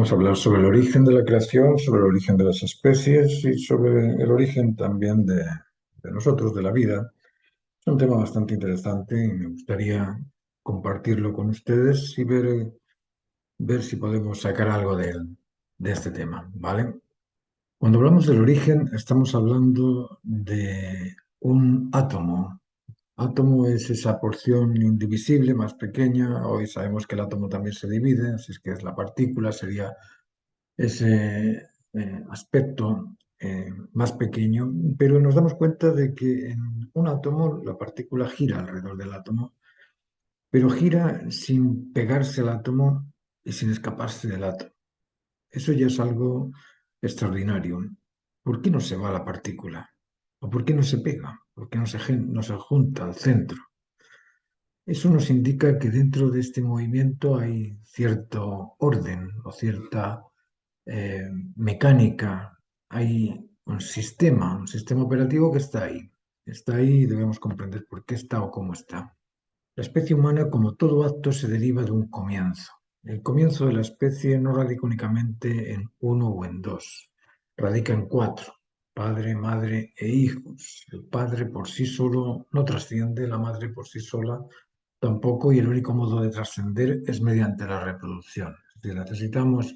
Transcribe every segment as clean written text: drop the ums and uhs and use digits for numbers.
Vamos a hablar sobre el origen de la creación, sobre el origen de las especies y sobre el origen también de nosotros, de la vida. Es un tema bastante interesante y me gustaría compartirlo con ustedes y ver si podemos sacar algo de este tema, ¿vale? Cuando hablamos del origen, estamos hablando de un átomo. Átomo es esa porción indivisible más pequeña. Hoy sabemos que el átomo también se divide, así es que es la partícula, sería ese aspecto más pequeño, pero nos damos cuenta de que en un átomo la partícula gira alrededor del átomo, pero gira sin pegarse al átomo y sin escaparse del átomo. Eso ya es algo extraordinario. ¿Por qué no se va la partícula? ¿O por qué no se pega? ¿Por qué no se junta al centro? Eso nos indica que dentro de este movimiento hay cierto orden o cierta mecánica, hay un sistema operativo que está ahí. Está ahí y debemos comprender por qué está o cómo está. La especie humana, como todo acto, se deriva de un comienzo. El comienzo de la especie no radica únicamente en uno o en dos, radica en cuatro: padre, madre e hijos. El padre por sí solo no trasciende, la madre por sí sola tampoco, y el único modo de trascender es mediante la reproducción. Es decir, necesitamos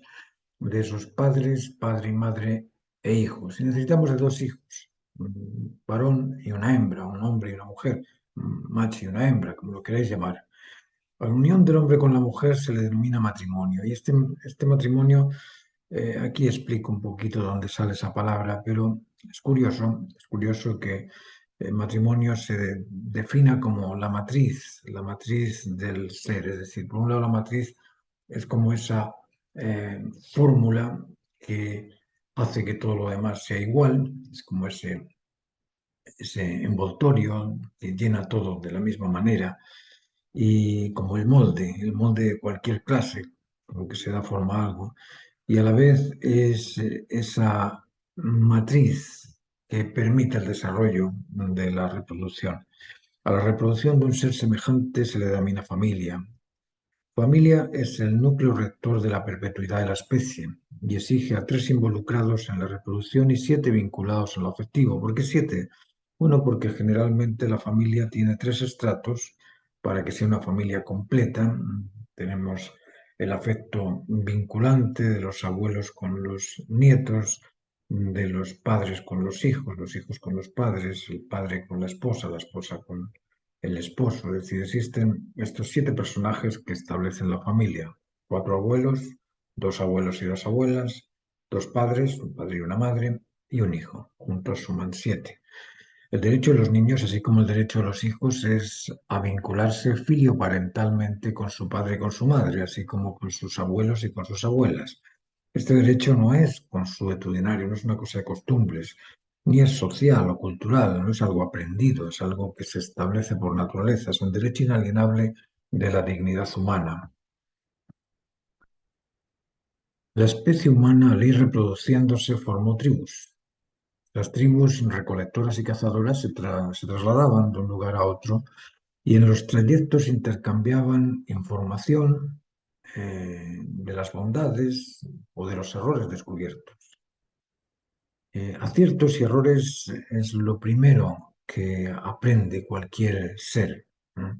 de esos padres, padre y madre e hijos. Y necesitamos de dos hijos, un varón y una hembra, un hombre y una mujer, un macho y una hembra, como lo queráis llamar. A la unión del hombre con la mujer se le denomina matrimonio. Y este matrimonio, aquí explico un poquito de dónde sale esa palabra, pero es curioso que el matrimonio se defina como la matriz del ser. Es decir, por un lado la matriz es como esa fórmula que hace que todo lo demás sea igual, es como ese envoltorio que llena todo de la misma manera, y como el molde de cualquier clase, como que se da forma a algo, y a la vez es esa matriz que permite el desarrollo de la reproducción. A la reproducción de un ser semejante se le denomina familia. Familia es el núcleo rector de la perpetuidad de la especie y exige a tres involucrados en la reproducción y siete vinculados en lo afectivo. ¿Por qué siete? Bueno, porque generalmente la familia tiene tres estratos para que sea una familia completa. Tenemos el afecto vinculante de los abuelos con los nietos, de los padres con los hijos con los padres, el padre con la esposa con el esposo. Es decir, existen estos siete personajes que establecen la familia: cuatro abuelos y dos abuelas, dos padres, un padre y una madre, y un hijo. Juntos suman siete. El derecho de los niños, así como el derecho de los hijos, es a vincularse filioparentalmente con su padre y con su madre, así como con sus abuelos y con sus abuelas. Este derecho no es consuetudinario, no es una cosa de costumbres, ni es social o cultural, no es algo aprendido, es algo que se establece por naturaleza, es un derecho inalienable de la dignidad humana. La especie humana, al ir reproduciéndose, formó tribus. Las tribus recolectoras y cazadoras se trasladaban de un lugar a otro y en los trayectos intercambiaban información de las bondades o de los errores descubiertos. Aciertos y errores es lo primero que aprende cualquier ser, ¿no?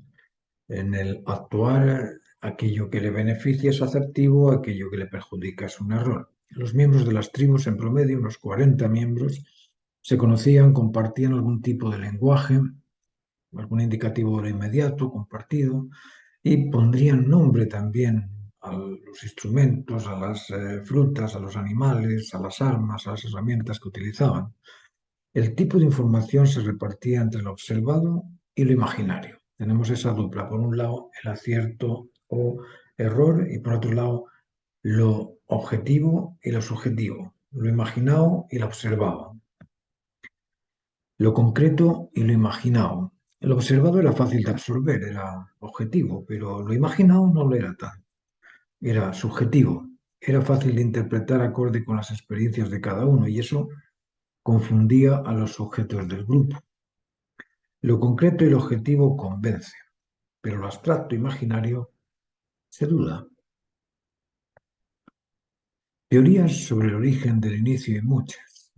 En el actuar, aquello que le beneficia es asertivo, aquello que le perjudica es un error. Los miembros de las tribus, en promedio, unos 40 miembros, se conocían, compartían algún tipo de lenguaje, algún indicativo de lo inmediato, compartido, y pondrían nombre también a los instrumentos, a las frutas, a los animales, a las armas, a las herramientas que utilizaban. El tipo de información se repartía entre lo observado y lo imaginario. Tenemos esa dupla: por un lado el acierto o error, y por otro lado lo objetivo y lo subjetivo, lo imaginado y lo observado, lo concreto y lo imaginado. Lo observado era fácil de absorber, era objetivo, pero lo imaginado no lo era tan. Era subjetivo, era fácil de interpretar acorde con las experiencias de cada uno, y eso confundía a los sujetos del grupo. Lo concreto y lo objetivo convence, pero lo abstracto imaginario se duda. Teorías sobre el origen del inicio y muchas.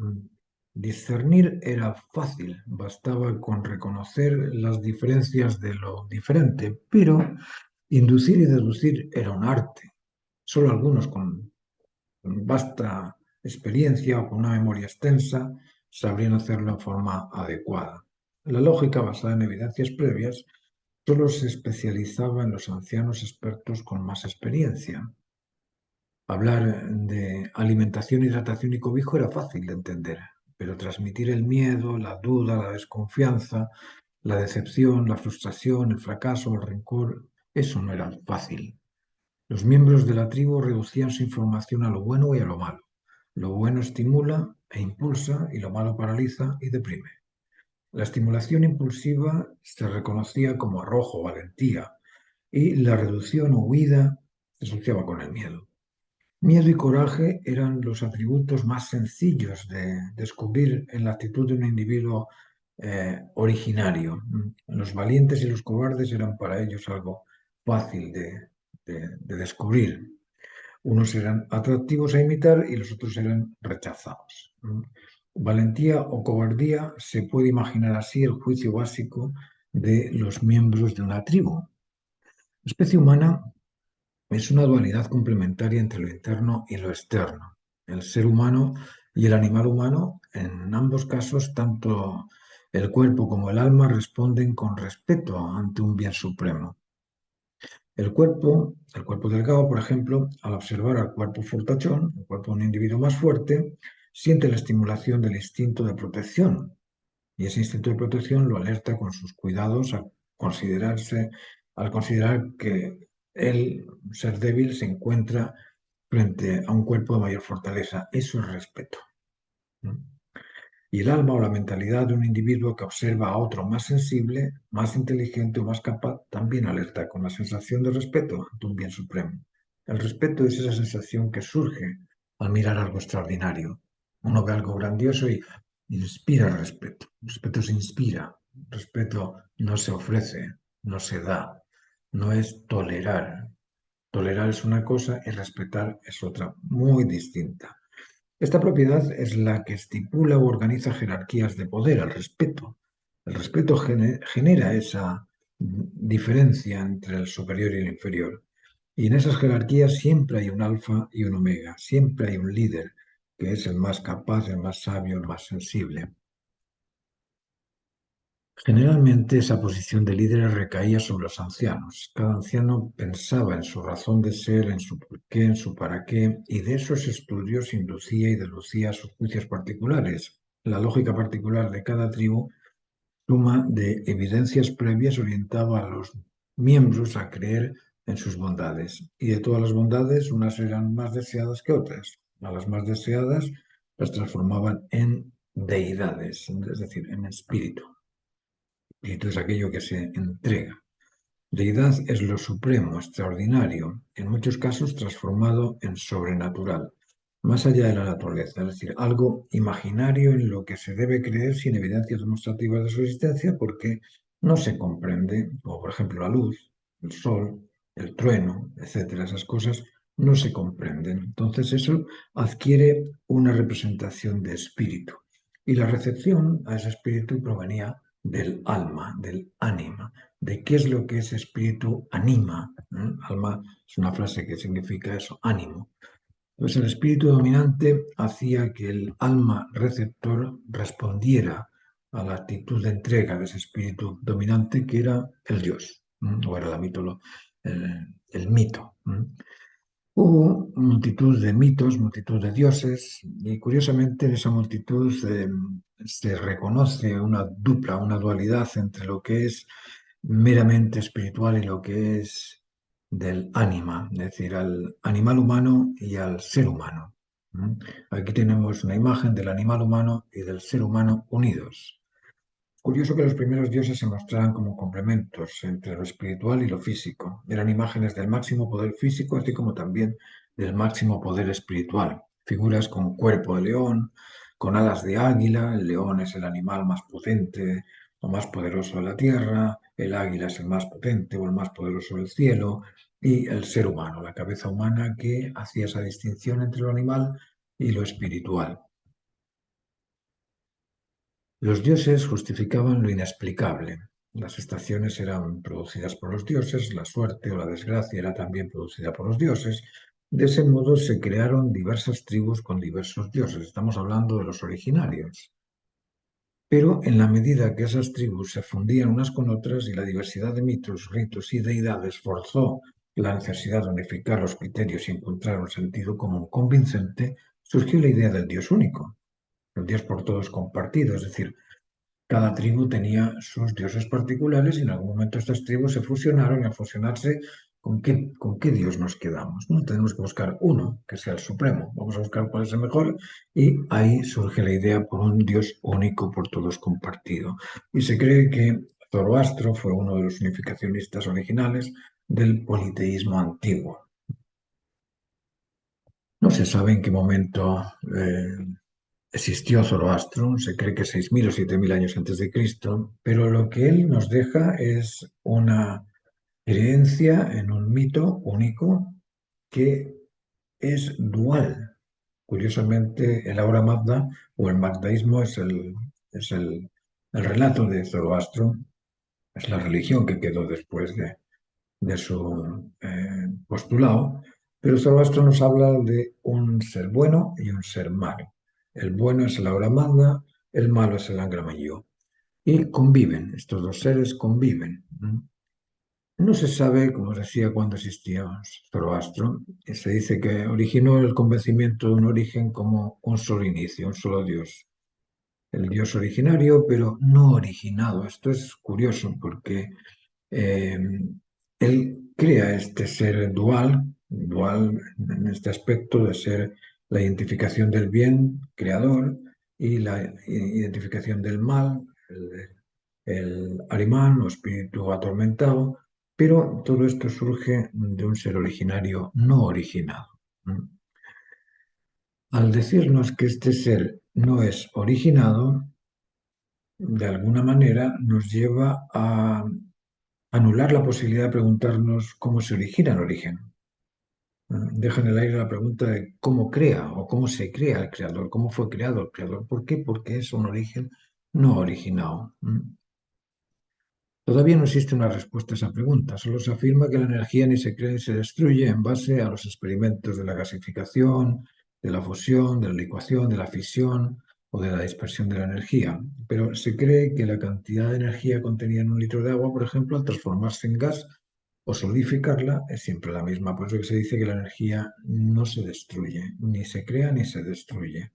Discernir era fácil, bastaba con reconocer las diferencias de lo diferente, pero inducir y deducir era un arte. Solo algunos con vasta experiencia o con una memoria extensa sabrían hacerlo en forma adecuada. La lógica basada en evidencias previas solo se especializaba en los ancianos expertos con más experiencia. Hablar de alimentación, hidratación y cobijo era fácil de entender, pero transmitir el miedo, la duda, la desconfianza, la decepción, la frustración, el fracaso, el rencor, eso no era fácil. Los miembros de la tribu reducían su información a lo bueno y a lo malo. Lo bueno estimula e impulsa y lo malo paraliza y deprime. La estimulación impulsiva se reconocía como arrojo, valentía, y la reducción o huida se asociaba con el miedo. Miedo y coraje eran los atributos más sencillos de descubrir en la actitud de un individuo originario. Los valientes y los cobardes eran para ellos algo fácil de descubrir. Unos eran atractivos a imitar y los otros eran rechazados. Valentía o cobardía se puede imaginar así el juicio básico de los miembros de una tribu. La especie humana es una dualidad complementaria entre lo interno y lo externo. El ser humano y el animal humano, en ambos casos, tanto el cuerpo como el alma responden con respeto ante un bien supremo. El cuerpo delgado, por ejemplo, al observar al cuerpo fortachón, el cuerpo de un individuo más fuerte, siente la estimulación del instinto de protección. Y ese instinto de protección lo alerta con sus cuidados al considerar que el ser débil se encuentra frente a un cuerpo de mayor fortaleza. Eso es respeto. ¿No? Y el alma o la mentalidad de un individuo que observa a otro más sensible, más inteligente o más capaz, también alerta con la sensación de respeto ante un bien supremo. El respeto es esa sensación que surge al mirar algo extraordinario. Uno ve algo grandioso y inspira respeto. Respeto se inspira. Respeto no se ofrece, no se da. No es tolerar. Tolerar es una cosa y respetar es otra, muy distinta. Esta propiedad es la que estipula o organiza jerarquías de poder, el respeto. El respeto genera esa diferencia entre el superior y el inferior. Y en esas jerarquías siempre hay un alfa y un omega, siempre hay un líder que es el más capaz, el más sabio, el más sensible. Generalmente esa posición de líder recaía sobre los ancianos. Cada anciano pensaba en su razón de ser, en su porqué, en su para qué, y de esos estudios inducía y deducía sus juicios particulares. La lógica particular de cada tribu suma de evidencias previas orientaba a los miembros a creer en sus bondades. Y de todas las bondades, unas eran más deseadas que otras. A las más deseadas las transformaban en deidades, es decir, en espíritu. Espíritu es aquello que se entrega. Deidad es lo supremo, extraordinario, en muchos casos transformado en sobrenatural, más allá de la naturaleza, es decir, algo imaginario en lo que se debe creer sin evidencias demostrativas de su existencia porque no se comprende, como por ejemplo la luz, el sol, el trueno, etcétera. Esas cosas no se comprenden. Entonces eso adquiere una representación de espíritu. Y la recepción a ese espíritu provenía del alma, del ánima, de qué es lo que ese espíritu anima. Alma es una frase que significa eso, ánimo. Pues el espíritu dominante hacía que el alma receptor respondiera a la actitud de entrega de ese espíritu dominante que era el dios, o era el mito. Hubo multitud de mitos, multitud de dioses, y curiosamente en esa multitud se reconoce una dupla, una dualidad entre lo que es meramente espiritual y lo que es del ánima, es decir, al animal humano y al ser humano. Aquí tenemos una imagen del animal humano y del ser humano unidos. Curioso que los primeros dioses se mostraran como complementos entre lo espiritual y lo físico. Eran imágenes del máximo poder físico, así como también del máximo poder espiritual. Figuras con cuerpo de león, con alas de águila. El león es el animal más potente lo más poderoso de la tierra, el águila es el más potente o el más poderoso del cielo, y el ser humano, la cabeza humana que hacía esa distinción entre lo animal y lo espiritual. Los dioses justificaban lo inexplicable. Las estaciones eran producidas por los dioses, la suerte o la desgracia era también producida por los dioses. De ese modo se crearon diversas tribus con diversos dioses. Estamos hablando de los originarios. Pero en la medida que esas tribus se fundían unas con otras y la diversidad de mitos, ritos y deidades forzó la necesidad de unificar los criterios y encontrar un sentido común convincente, surgió la idea del Dios único, el Dios por todos compartido, es decir, cada tribu tenía sus dioses particulares y en algún momento estas tribus se fusionaron y al fusionarse, ¿con qué Dios nos quedamos? ¿No? Tenemos que buscar uno que sea el supremo. Vamos a buscar cuál es el mejor y ahí surge la idea por un Dios único por todos compartido. Y se cree que Zoroastro fue uno de los unificacionistas originales del politeísmo antiguo. No se sabe en qué momento existió Zoroastro, se cree que 6.000 o 7.000 años antes de Cristo, pero lo que él nos deja es una creencia en un mito único que es dual. Curiosamente, el Aura Magda o el magdaísmo es el relato de Zoroastro, es la religión que quedó después de su postulado, pero Zoroastro nos habla de un ser bueno y un ser malo. El bueno es el Aura Magna, el malo es el Angra Mainyó. Y conviven, estos dos seres conviven. No se sabe, como os decía, cuándo existía Zoroastro. Se dice que originó el convencimiento de un origen como un solo inicio, un solo Dios. El Dios originario, pero no originado. Esto es curioso porque eh, él crea este ser dual en este aspecto de ser la identificación del bien, creador, y la identificación del mal, el Arimán o espíritu atormentado, pero todo esto surge de un ser originario no originado. Al decirnos que este ser no es originado, de alguna manera nos lleva a anular la posibilidad de preguntarnos cómo se origina el origen. Deja en el aire la pregunta de cómo crea o cómo se crea el creador, cómo fue creado el creador. ¿Por qué? Porque es un origen no originado. Todavía no existe una respuesta a esa pregunta. Solo se afirma que la energía ni se crea ni se destruye en base a los experimentos de la gasificación, de la fusión, de la licuación, de la fisión o de la dispersión de la energía. Pero se cree que la cantidad de energía contenida en un litro de agua, por ejemplo, al transformarse en gas o solidificarla, es siempre la misma. Por eso que se dice que la energía no se destruye, ni se crea ni se destruye.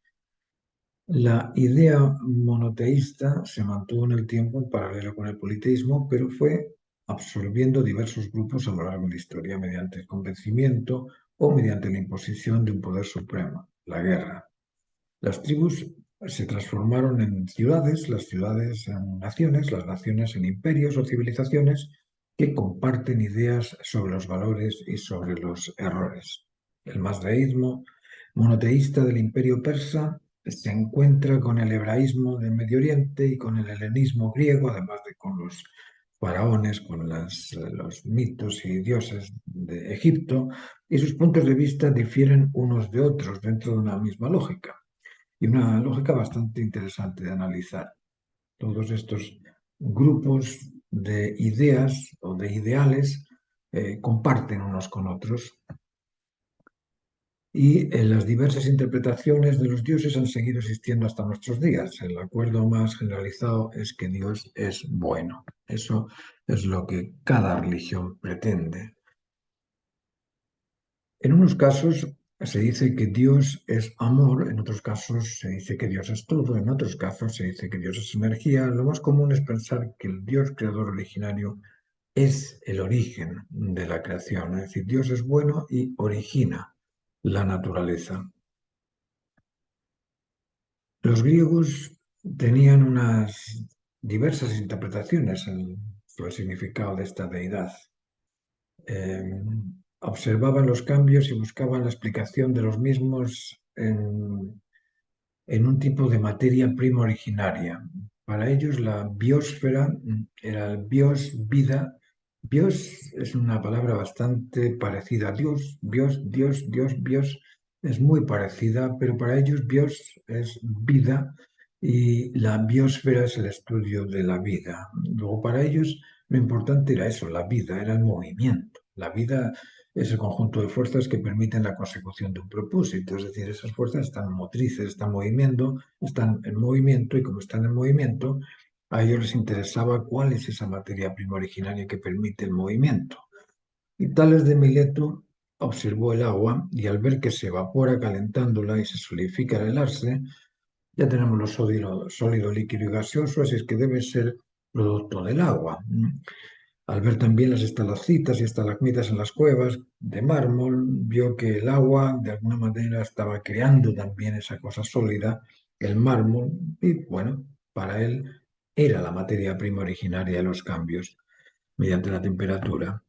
La idea monoteísta se mantuvo en el tiempo en paralelo con el politeísmo, pero fue absorbiendo diversos grupos a lo largo de la historia mediante el convencimiento o mediante la imposición de un poder supremo, la guerra. Las tribus se transformaron en ciudades, las ciudades en naciones, las naciones en imperios o civilizaciones que comparten ideas sobre los valores y sobre los errores. El mazdaísmo monoteísta del imperio persa se encuentra con el hebraísmo del Medio Oriente y con el helenismo griego, además de con los faraones, con los mitos y dioses de Egipto, y sus puntos de vista difieren unos de otros dentro de una misma lógica y una lógica bastante interesante de analizar. Todos estos grupos de ideas o de ideales comparten unos con otros y las diversas interpretaciones de los dioses han seguido existiendo hasta nuestros días. El acuerdo más generalizado es que Dios es bueno. Eso es lo que cada religión pretende. En unos casos se dice que Dios es amor, en otros casos se dice que Dios es todo, en otros casos se dice que Dios es energía. Lo más común es pensar que el Dios creador originario es el origen de la creación, es decir, Dios es bueno y origina la naturaleza. Los griegos tenían unas diversas interpretaciones sobre el significado de esta deidad. Observaban los cambios y buscaban la explicación de los mismos en un tipo de materia prima originaria. Para ellos la biosfera era el bios, vida. Bios es una palabra bastante parecida a Dios. Bios es muy parecida, pero para ellos bios es vida y la biosfera es el estudio de la vida. Luego para ellos lo importante era eso, la vida, era el movimiento. La vida es el conjunto de fuerzas que permiten la consecución de un propósito, es decir, esas fuerzas están motrices, están en movimiento y como están en movimiento, a ellos les interesaba cuál es esa materia prima originaria que permite el movimiento. Y Tales de Mileto observó el agua y al ver que se evapora calentándola y se solidifica al helarse, ya tenemos lo sólido, líquido y gaseoso, así es que debe ser producto del agua. Al ver también las estalactitas y estalagmitas en las cuevas de mármol, vio que el agua de alguna manera estaba creando también esa cosa sólida, el mármol, y bueno, para él era la materia prima originaria de los cambios mediante la temperatura.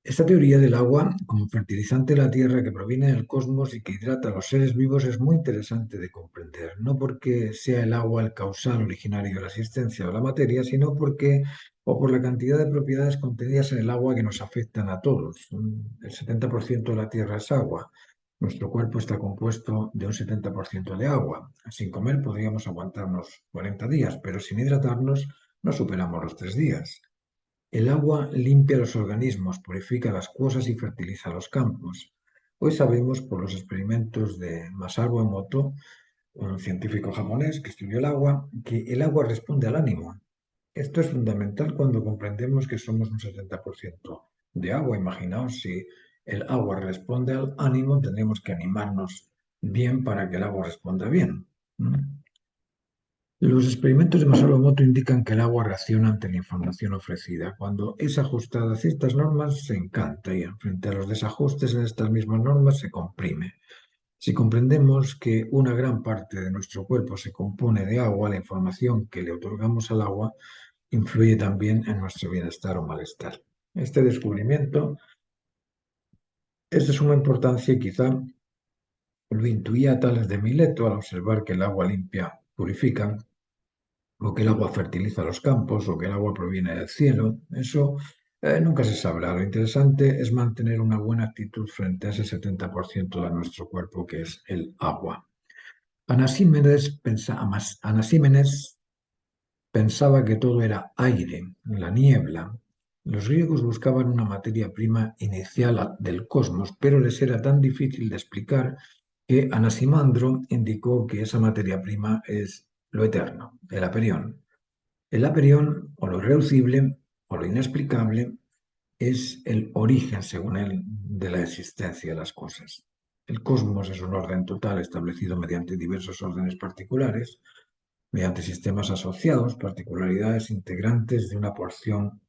Esta teoría del agua como fertilizante de la Tierra que proviene del cosmos y que hidrata a los seres vivos es muy interesante de comprender, no porque sea el agua el causal originario de la existencia de la materia, sino porque o por la cantidad de propiedades contenidas en el agua que nos afectan a todos. El 70% de la Tierra es agua. Nuestro cuerpo está compuesto de un 70% de agua. Sin comer podríamos aguantarnos 40 días, pero sin hidratarnos no superamos los 3 días. El agua limpia los organismos, purifica las cosas y fertiliza los campos. Hoy sabemos por los experimentos de Masaru Emoto, un científico japonés que estudió el agua, que el agua responde al ánimo. Esto es fundamental cuando comprendemos que somos un 70% de agua. Imaginaos si el agua responde al ánimo, tendremos que animarnos bien para que el agua responda bien. Los experimentos de Masaru Emoto indican que el agua reacciona ante la información ofrecida. Cuando es ajustada a ciertas normas, se encanta y frente a los desajustes en estas mismas normas se comprime. Si comprendemos que una gran parte de nuestro cuerpo se compone de agua, la información que le otorgamos al agua influye también en nuestro bienestar o malestar. Este descubrimiento es de suma importancia y quizá lo intuía Tales de Mileto al observar que el agua limpia purifica, o que el agua fertiliza los campos, o que el agua proviene del cielo. Eso nunca se sabrá. Lo interesante es mantener una buena actitud frente a ese 70% de nuestro cuerpo que es el agua. Anaxímenes pensaba que todo era aire, la niebla. Los griegos buscaban una materia prima inicial del cosmos, pero les era tan difícil de explicar que Anaximandro indicó que esa materia prima es lo eterno, el aperión. El aperión, o lo irreducible, o lo inexplicable, es el origen, según él, de la existencia de las cosas. El cosmos es un orden total establecido mediante diversos órdenes particulares, mediante sistemas asociados, particularidades integrantes de una porción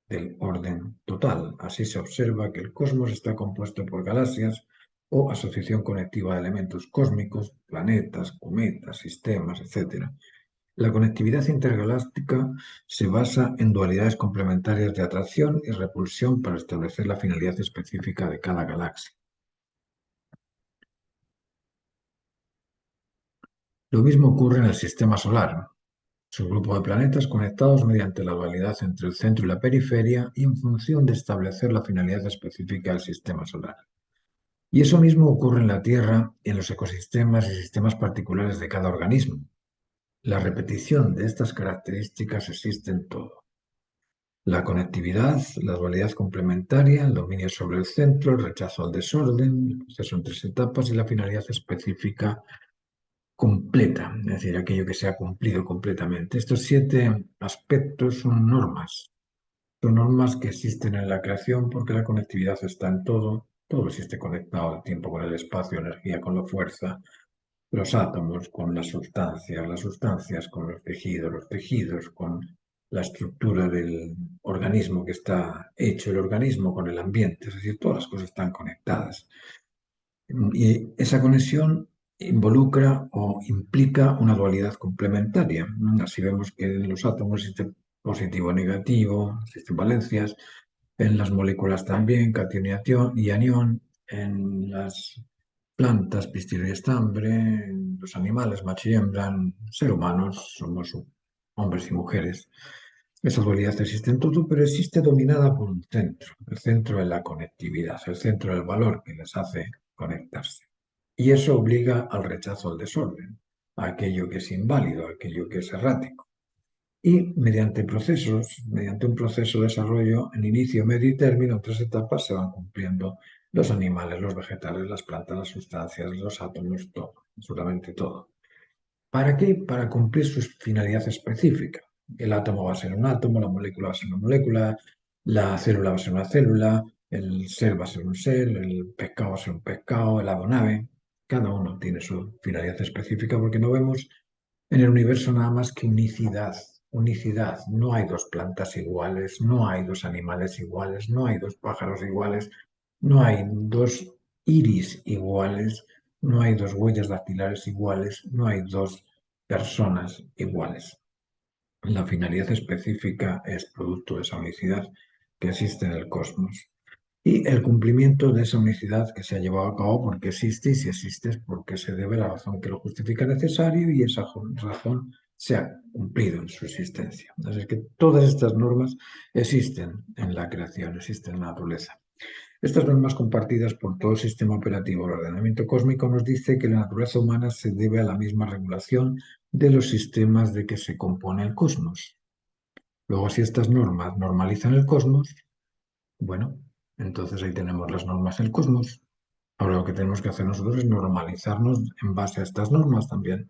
del orden total. Así se observa que el cosmos está compuesto por galaxias o asociación conectiva de elementos cósmicos, planetas, cometas, sistemas, etc. La conectividad intergaláctica se basa en dualidades complementarias de atracción y repulsión para establecer la finalidad específica de cada galaxia. Lo mismo ocurre en el sistema solar. Es un grupo de planetas conectados mediante la dualidad entre el centro y la periferia y en función de establecer la finalidad específica del sistema solar. Y eso mismo ocurre en la Tierra y en los ecosistemas y sistemas particulares de cada organismo. La repetición de estas características existe en todo. La conectividad, la dualidad complementaria, el dominio sobre el centro, el rechazo al desorden, el proceso en 3 etapas y la finalidad específica completa, es decir, aquello que se ha cumplido completamente. Estos 7 aspectos son normas que existen en la creación porque la conectividad está en todo, todo existe conectado, el tiempo con el espacio, energía con la fuerza, los átomos con las sustancias con los tejidos con la estructura del organismo que está hecho, el organismo con el ambiente, es decir, todas las cosas están conectadas. Y esa conexión involucra o implica una dualidad complementaria. Así vemos que en los átomos existe positivo-negativo, existen valencias, en las moléculas también, catión y anión, en las plantas, pistilo y estambre, los animales, macho y hembra, ser humanos, somos hombres y mujeres. Esa dualidad existe en todo, pero existe dominada por un centro, el centro de la conectividad, el centro del valor que les hace conectarse. Y eso obliga al rechazo al desorden, a aquello que es inválido, a aquello que es errático. Y mediante un proceso de desarrollo en inicio, medio y término, en tres etapas se van cumpliendo los animales, los vegetales, las plantas, las sustancias, los átomos, todo, absolutamente todo. ¿Para qué? Para cumplir su finalidad específica. El átomo va a ser un átomo, la molécula va a ser una molécula, la célula va a ser una célula, el ser va a ser un ser, el pescado va a ser un pescado, el ave nave. Cada uno tiene su finalidad específica porque no vemos en el universo nada más que unicidad. Unicidad. No hay dos plantas iguales, no hay dos animales iguales, no hay dos pájaros iguales, no hay dos iris iguales, no hay dos huellas dactilares iguales, no hay dos personas iguales. La finalidad específica es producto de esa unicidad que existe en el cosmos. Y el cumplimiento de esa unicidad que se ha llevado a cabo porque existe, y si existe es porque se debe a la razón que lo justifica necesario y esa razón se ha cumplido en su existencia. Así que todas estas normas existen en la creación, existen en la naturaleza. Estas normas compartidas por todo el sistema operativo del ordenamiento cósmico nos dice que la naturaleza humana se debe a la misma regulación de los sistemas de que se compone el cosmos. Luego, si estas normas normalizan el cosmos, bueno, entonces ahí tenemos las normas del cosmos. Ahora lo que tenemos que hacer nosotros es normalizarnos en base a estas normas también.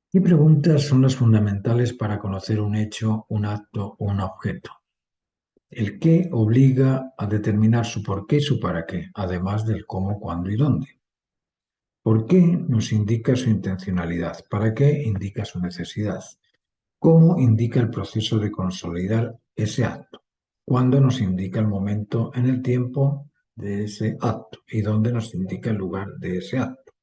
¿Qué preguntas son las fundamentales para conocer un hecho, un acto o un objeto? El qué obliga a determinar su por qué y su para qué, además del cómo, cuándo y dónde. ¿Por qué nos indica su intencionalidad? ¿Para qué indica su necesidad? ¿Cómo indica el proceso de consolidar ese acto? ¿Cuándo nos indica el momento en el tiempo de ese acto? ¿Y dónde nos indica el lugar de ese acto?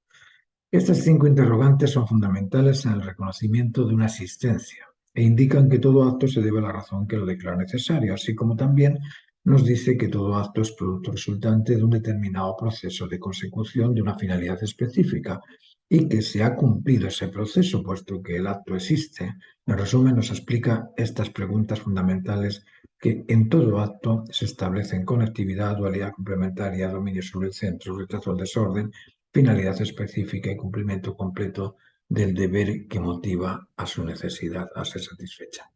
Estas cinco interrogantes son fundamentales en el reconocimiento de una existencia e indican que todo acto se debe a la razón que lo declara necesario, así como también nos dice que todo acto es producto resultante de un determinado proceso de consecución de una finalidad específica y que se ha cumplido ese proceso, puesto que el acto existe. En resumen, nos explica estas preguntas fundamentales que en todo acto se establecen conectividad, dualidad complementaria, dominio sobre el centro, rechazo al desorden, finalidad específica y cumplimiento completo del deber que motiva a su necesidad a ser satisfecha.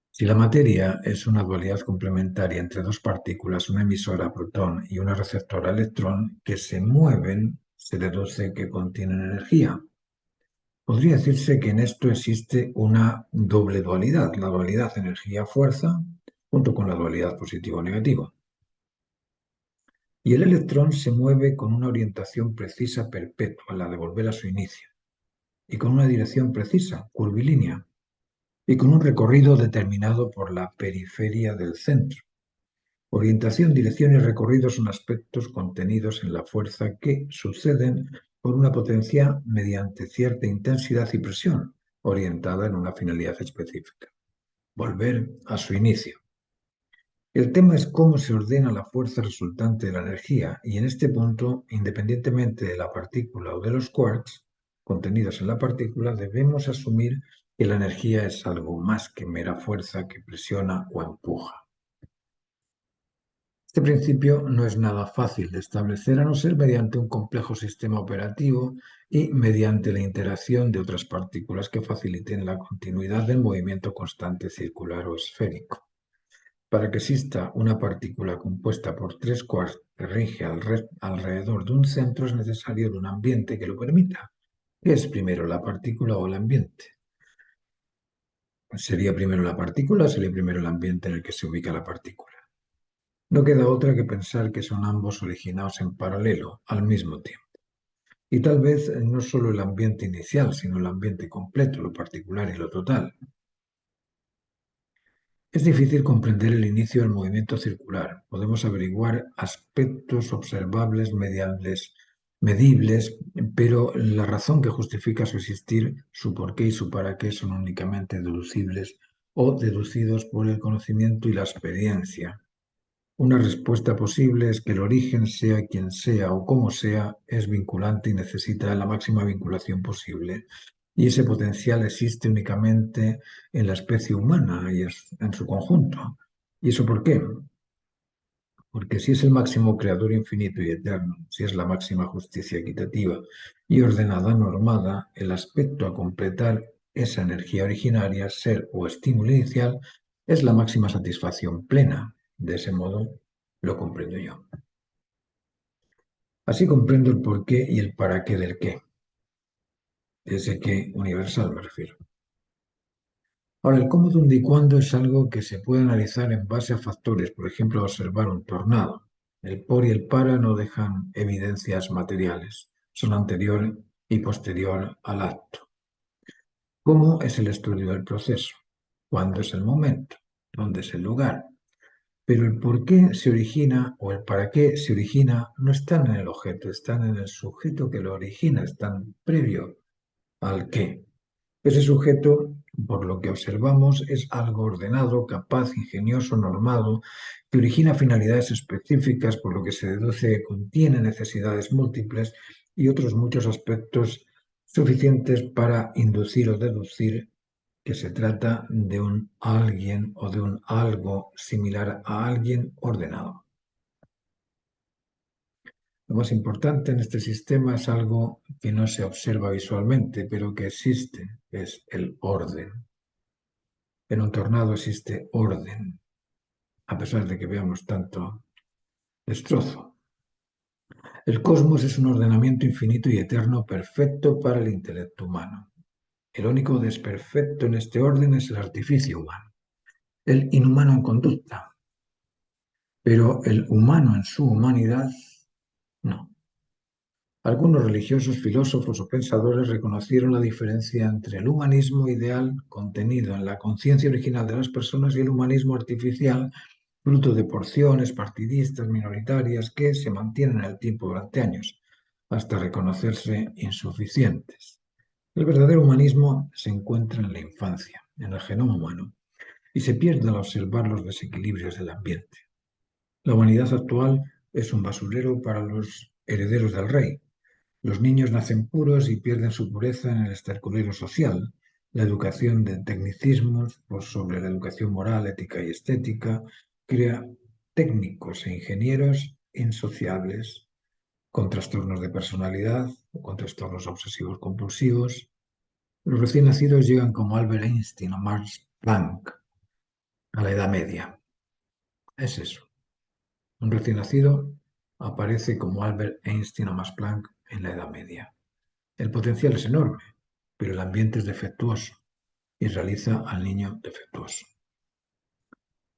Si la materia es una dualidad complementaria entre dos partículas, una emisora protón y una receptora electrón, que se mueven, se deduce que contienen energía. Podría decirse que en esto existe una doble dualidad, la dualidad energía-fuerza junto con la dualidad positivo-negativo. Y el electrón se mueve con una orientación precisa perpetua, la de volver a su inicio, y con una dirección precisa, curvilínea, y con un recorrido determinado por la periferia del centro. Orientación, dirección y recorrido son aspectos contenidos en la fuerza que suceden por una potencia mediante cierta intensidad y presión, orientada en una finalidad específica. Volver a su inicio. El tema es cómo se ordena la fuerza resultante de la energía y en este punto, independientemente de la partícula o de los quarks contenidos en la partícula, debemos asumir que la energía es algo más que mera fuerza que presiona o empuja. Este principio no es nada fácil de establecer a no ser mediante un complejo sistema operativo y mediante la interacción de otras partículas que faciliten la continuidad del movimiento constante circular o esférico. Para que exista una partícula compuesta por tres quarks que rige alrededor de un centro es necesario de un ambiente que lo permita. ¿Qué es primero, la partícula o el ambiente? ¿Sería primero la partícula o sería primero el ambiente en el que se ubica la partícula? No queda otra que pensar que son ambos originados en paralelo, al mismo tiempo. Y tal vez no solo el ambiente inicial, sino el ambiente completo, lo particular y lo total. Es difícil comprender el inicio del movimiento circular. Podemos averiguar aspectos observables, medibles, pero la razón que justifica su existir, su porqué y su para qué son únicamente deducibles o deducidos por el conocimiento y la experiencia. Una respuesta posible es que el origen, sea quien sea o como sea, es vinculante y necesita la máxima vinculación posible. Y ese potencial existe únicamente en la especie humana y en su conjunto. ¿Y eso por qué? Porque si es el máximo creador infinito y eterno, si es la máxima justicia equitativa y ordenada, normada, el aspecto a completar esa energía originaria, ser o estímulo inicial, es la máxima satisfacción plena. De ese modo, lo comprendo yo. Así comprendo el porqué y el para qué del qué. Ese qué universal me refiero. Ahora, el cómo, dónde y cuándo es algo que se puede analizar en base a factores, por ejemplo, observar un tornado. El por y el para no dejan evidencias materiales, son anterior y posterior al acto. ¿Cómo es el estudio del proceso? ¿Cuándo es el momento? ¿Dónde es el lugar? Pero el por qué se origina o el para qué se origina no están en el objeto, están en el sujeto que lo origina, están previo al qué. Ese sujeto, por lo que observamos, es algo ordenado, capaz, ingenioso, normado, que origina finalidades específicas, por lo que se deduce que contiene necesidades múltiples y otros muchos aspectos suficientes para inducir o deducir que se trata de un alguien o de un algo similar a alguien ordenado. Lo más importante en este sistema es algo que no se observa visualmente, pero que existe, es el orden. En un tornado existe orden, a pesar de que veamos tanto destrozo. El cosmos es un ordenamiento infinito y eterno perfecto para el intelecto humano. El único desperfecto en este orden es el artificio humano, el inhumano en conducta, pero el humano en su humanidad, no. Algunos religiosos, filósofos o pensadores reconocieron la diferencia entre el humanismo ideal contenido en la conciencia original de las personas y el humanismo artificial fruto de porciones partidistas minoritarias que se mantienen en el tiempo durante años, hasta reconocerse insuficientes. El verdadero humanismo se encuentra en la infancia, en el genoma humano, y se pierde al observar los desequilibrios del ambiente. La humanidad actual es un basurero para los herederos del rey. Los niños nacen puros y pierden su pureza en el estercolero social. La educación de tecnicismos por sobre la educación moral, ética y estética crea técnicos e ingenieros insociables, con trastornos de personalidad o con trastornos obsesivos compulsivos. Los recién nacidos llegan como Albert Einstein o Max Planck a la Edad Media. Es eso. Un recién nacido aparece como Albert Einstein o Max Planck en la Edad Media. El potencial es enorme, pero el ambiente es defectuoso y realiza al niño defectuoso.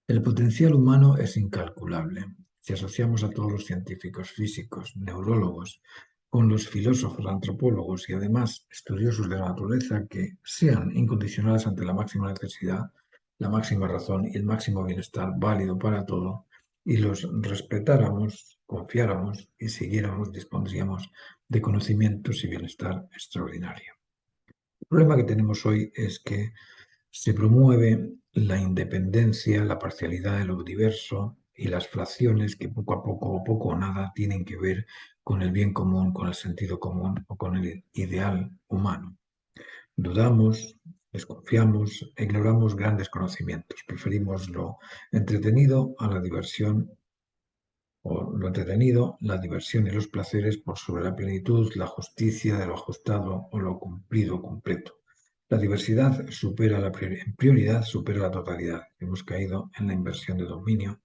El potencial humano es incalculable. Si asociamos a todos los científicos, físicos, neurólogos, con los filósofos, antropólogos y además estudiosos de la naturaleza que sean incondicionales ante la máxima necesidad, la máxima razón y el máximo bienestar válido para todo, y los respetáramos, confiáramos y siguiéramos, dispondríamos de conocimientos y bienestar extraordinario. El problema que tenemos hoy es que se promueve la independencia, la parcialidad de lo diverso y las fracciones que poco a poco o poco o nada tienen que ver con el bien común, con el sentido común o con el ideal humano. Dudamos, desconfiamos e ignoramos grandes conocimientos. Preferimos lo entretenido a la diversión o lo entretenido, la diversión y los placeres por sobre la plenitud, la justicia de lo ajustado o lo cumplido completo. La diversidad supera en prioridad supera la totalidad. Hemos caído en la inversión de dominio.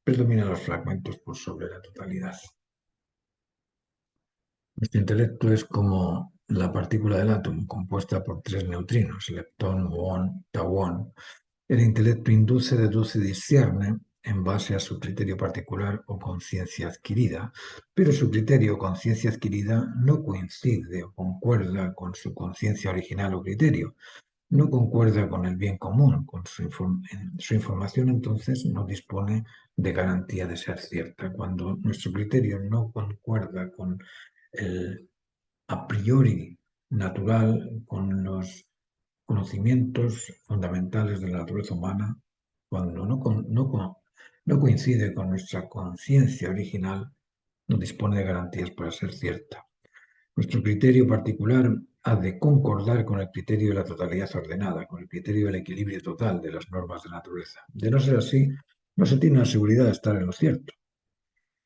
Predominan los fragmentos por sobre la totalidad. Nuestro intelecto es como la partícula del átomo, compuesta por tres neutrinos, leptón, muón, tauón. El intelecto induce, deduce y discierne en base a su criterio particular o conciencia adquirida, pero su criterio o conciencia adquirida no coincide o concuerda con su conciencia original o criterio, no concuerda con el bien común, con su información entonces no dispone de garantía de ser cierta. Cuando nuestro criterio no concuerda con el a priori natural, con los conocimientos fundamentales de la naturaleza humana, cuando no no coincide con nuestra conciencia original, no dispone de garantías para ser cierta. Nuestro criterio particular ha de concordar con el criterio de la totalidad ordenada, con el criterio del equilibrio total de las normas de la naturaleza. De no ser así, no se tiene la seguridad de estar en lo cierto.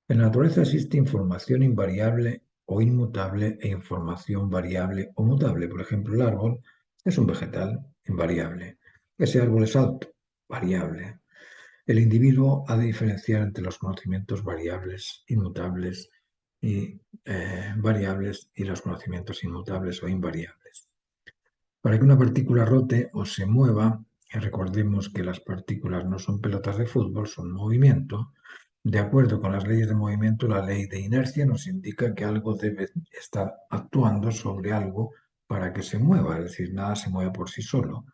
En la naturaleza existe información invariable o inmutable e información variable o mutable. Por ejemplo, el árbol es un vegetal invariable. Ese árbol es alto, variable. El individuo ha de diferenciar entre los conocimientos variables, inmutables y variables y los conocimientos inmutables o invariables. Para que una partícula rote o se mueva, recordemos que las partículas no son pelotas de fútbol, son movimiento. De acuerdo con las leyes de movimiento, la ley de inercia nos indica que algo debe estar actuando sobre algo para que se mueva, es decir, nada se mueve por sí solo.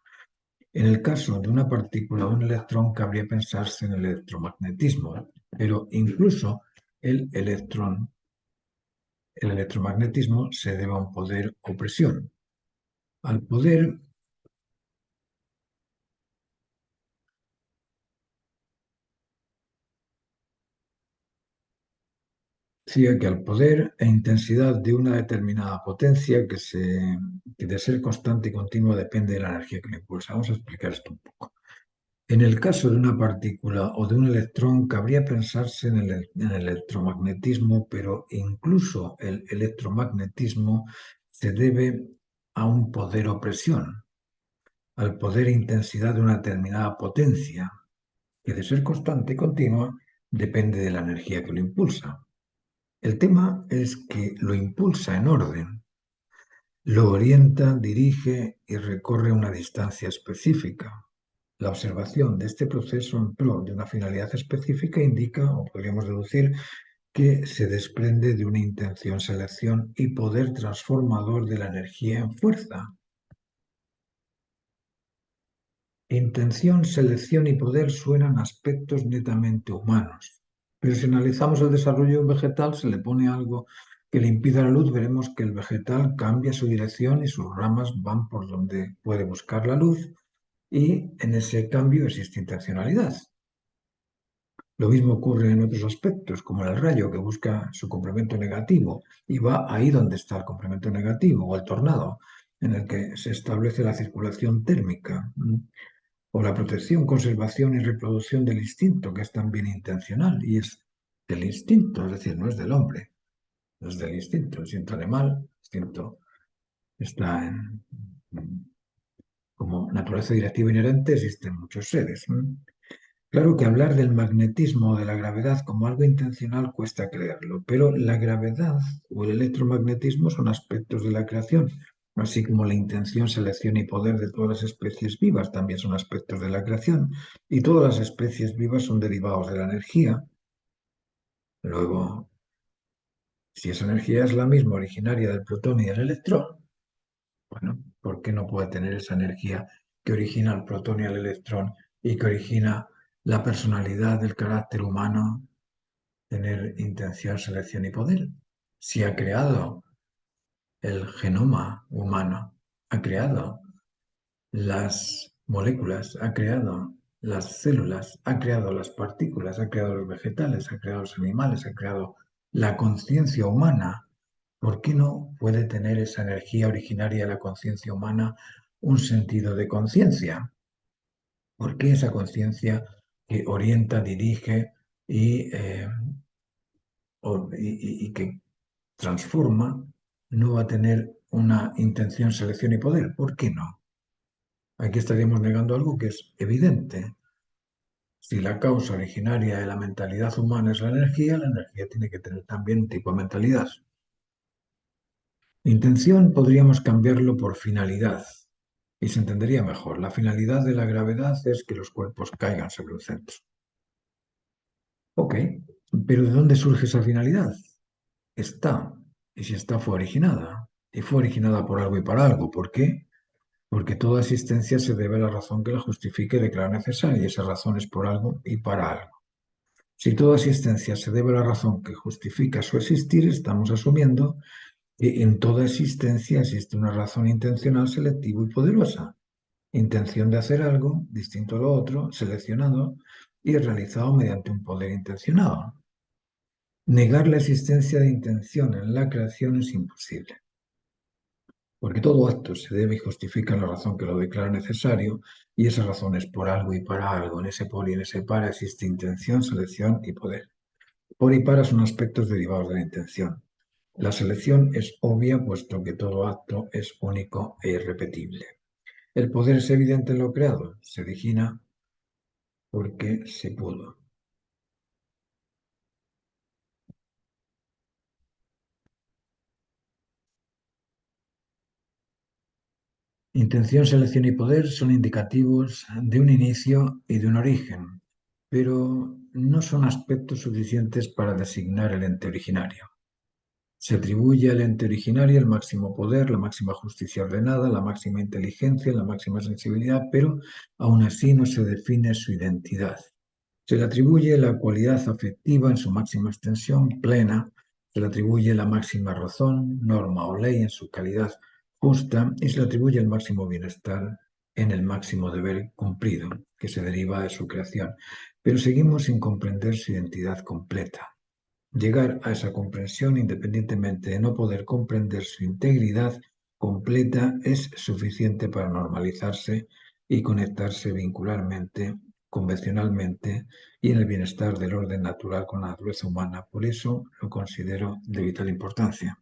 En el caso de una partícula o un electrón, cabría pensarse en el electromagnetismo, pero incluso el electromagnetismo se debe a un poder o presión. Al poder decía que al poder e intensidad de una determinada potencia que de ser constante y continua depende de la energía que le impulsa. Vamos a explicar esto un poco. En el caso de una partícula o de un electrón, cabría pensarse en el electromagnetismo, pero incluso el electromagnetismo se debe a un poder o presión, al poder e intensidad de una determinada potencia, que de ser constante y continua depende de la energía que lo impulsa. El tema es que lo impulsa en orden, lo orienta, dirige y recorre una distancia específica. La observación de este proceso en pro de una finalidad específica indica, o podríamos deducir, que se desprende de una intención, selección y poder transformador de la energía en fuerza. Intención, selección y poder suenan aspectos netamente humanos. Pero si analizamos el desarrollo de un vegetal, se le pone algo que le impida la luz, veremos que el vegetal cambia su dirección y sus ramas van por donde puede buscar la luz, y en ese cambio existe intencionalidad. Lo mismo ocurre en otros aspectos, como el rayo que busca su complemento negativo y va ahí donde está el complemento negativo, o el tornado, en el que se establece la circulación térmica, o la protección, conservación y reproducción del instinto, que es también intencional y es del instinto, es decir, no es del hombre, es del instinto. El instinto animal, el instinto está como naturaleza directiva inherente, existen muchos seres. Claro que hablar del magnetismo o de la gravedad como algo intencional cuesta creerlo, pero la gravedad o el electromagnetismo son aspectos de la creación, así como la intención, selección y poder de todas las especies vivas también son aspectos de la creación, y todas las especies vivas son derivados de la energía. Luego, si esa energía es la misma originaria del protón y del electrón, bueno, ¿por qué no puede tener esa energía que origina el protón y el electrón y que origina la personalidad del carácter humano, tener intención, selección y poder? Si ha creado el genoma humano, ha creado las moléculas, ha creado las células, ha creado las partículas, ha creado los vegetales, ha creado los animales, ha creado la conciencia humana. ¿Por qué no puede tener esa energía originaria de la conciencia humana un sentido de conciencia? ¿Por qué esa conciencia que orienta, dirige y que transforma no va a tener una intención, selección y poder? ¿Por qué no? Aquí estaríamos negando algo que es evidente. Si la causa originaria de la mentalidad humana es la energía tiene que tener también un tipo de mentalidad. Intención podríamos cambiarlo por finalidad y se entendería mejor. La finalidad de la gravedad es que los cuerpos caigan sobre un centro. Ok, pero ¿de dónde surge esa finalidad? Está, y si está fue originada, y fue originada por algo y para algo. ¿Por qué? Porque toda existencia se debe a la razón que la justifique y declara necesaria, y esa razón es por algo y para algo. Si toda existencia se debe a la razón que justifica su existir, estamos asumiendo que en toda existencia existe una razón intencional, selectiva y poderosa. Intención de hacer algo distinto a lo otro, seleccionado, y realizado mediante un poder intencionado. Negar la existencia de intención en la creación es imposible, porque todo acto se debe y justifica la razón que lo declara necesario, y esa razón es por algo y para algo. En ese por y en ese para existe intención, selección y poder. Por y para son aspectos derivados de la intención. La selección es obvia, puesto que todo acto es único e irrepetible. El poder es evidente en lo creado, se origina porque se pudo. Intención, selección y poder son indicativos de un inicio y de un origen, pero no son aspectos suficientes para designar el ente originario. Se atribuye al ente originario el máximo poder, la máxima justicia ordenada, la máxima inteligencia, la máxima sensibilidad, pero aún así no se define su identidad. Se le atribuye la cualidad afectiva en su máxima extensión plena, se le atribuye la máxima razón, norma o ley en su calidad justa y se le atribuye el máximo bienestar en el máximo deber cumplido, que se deriva de su creación. Pero seguimos sin comprender su identidad completa. Llegar a esa comprensión, independientemente de no poder comprender su integridad completa, es suficiente para normalizarse y conectarse vincularmente, convencionalmente y en el bienestar del orden natural con la naturaleza humana. Por eso lo considero de vital importancia.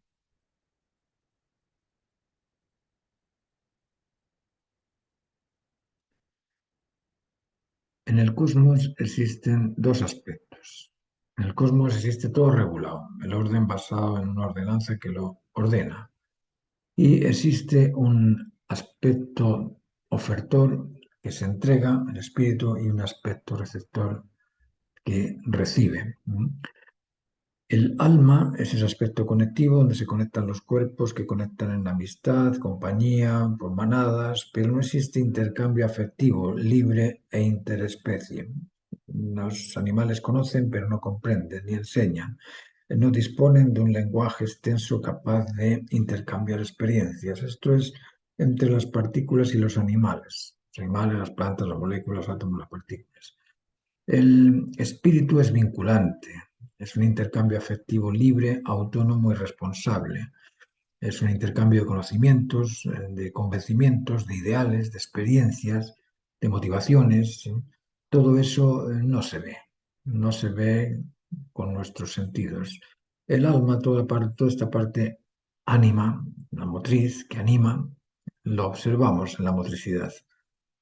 En el cosmos existen dos aspectos. En el cosmos existe todo regulado, el orden basado en una ordenanza que lo ordena. Y existe un aspecto ofertor que se entrega al espíritu y un aspecto receptor que recibe. El alma es ese aspecto conectivo donde se conectan los cuerpos que conectan en amistad, compañía, por manadas, pero no existe intercambio afectivo libre e interespecie. Los animales conocen pero no comprenden ni enseñan. No disponen de un lenguaje extenso capaz de intercambiar experiencias. Esto es entre las partículas y los animales. Los animales, las plantas, las moléculas, los átomos, las partículas. El espíritu es vinculante, es un intercambio afectivo libre, autónomo y responsable. Es un intercambio de conocimientos, de convencimientos, de ideales, de experiencias, de motivaciones. ¿Sí? Todo eso no se ve, no se ve con nuestros sentidos. El alma, toda esta parte ánima, la motriz que anima, lo observamos en la motricidad,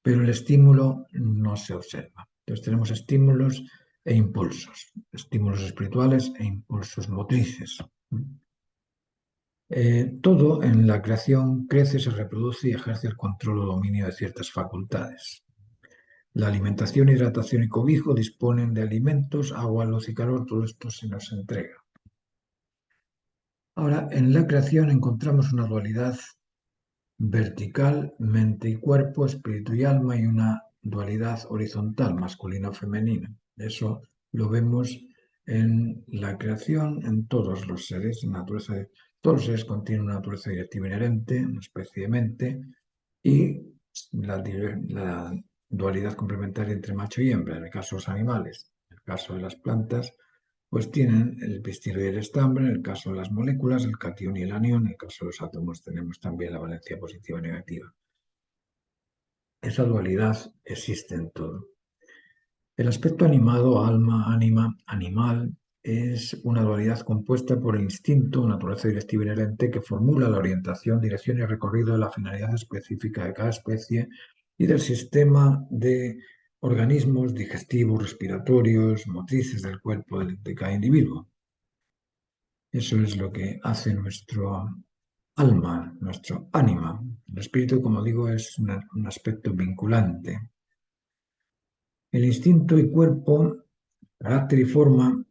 pero el estímulo no se observa. Entonces tenemos estímulos e impulsos, estímulos espirituales e impulsos motrices. Todo en la creación crece, se reproduce y ejerce el control o dominio de ciertas facultades. La alimentación, hidratación y cobijo disponen de alimentos, agua, luz y calor, todo esto se nos entrega. Ahora, en la creación encontramos una dualidad vertical, mente y cuerpo, espíritu y alma, y una dualidad horizontal, masculino-femenino. Eso lo vemos en la creación, en todos los seres, en naturaleza. Todos los seres contienen una naturaleza directiva inherente, una especie de mente, y la dualidad complementaria entre macho y hembra, en el caso de los animales, en el caso de las plantas, pues tienen el pistilo y el estambre. En el caso de las moléculas, el catión y el anión. En el caso de los átomos tenemos también la valencia positiva y negativa. Esa dualidad existe en todo. El aspecto animado, alma, ánima, animal, es una dualidad compuesta por el instinto, naturaleza directiva inherente, que formula la orientación, dirección y recorrido de la finalidad específica de cada especie y del sistema de organismos digestivos, respiratorios, motrices del cuerpo de cada individuo. Eso es lo que hace nuestro alma, nuestro ánima. El espíritu, como digo, es un aspecto vinculante. El instinto y cuerpo, carácter y forma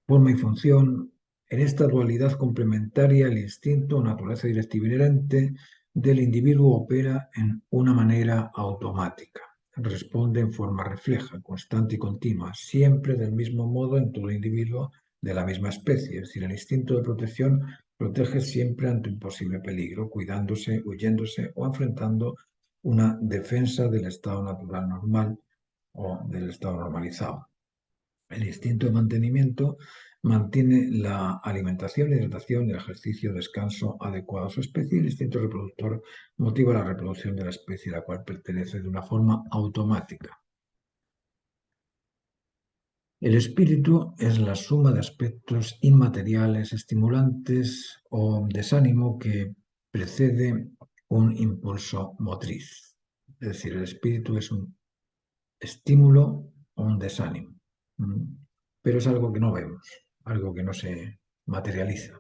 y función, en esta dualidad complementaria, el instinto, naturaleza directiva inherente del individuo opera en una manera automática. Responde en forma refleja, constante y continua, siempre del mismo modo en todo individuo de la misma especie. Es decir, el instinto de protección protege siempre ante un posible peligro, cuidándose, huyéndose o enfrentando una defensa del estado natural normal o del estado normalizado. El instinto de mantenimiento mantiene la alimentación, hidratación, el ejercicio, descanso adecuado a su especie, y el instinto reproductor motiva la reproducción de la especie a la cual pertenece de una forma automática. El espíritu es la suma de aspectos inmateriales, estimulantes o desánimo que precede un impulso motriz. Es decir, el espíritu es un estímulo o un desánimo, pero es algo que no vemos, algo que no se materializa.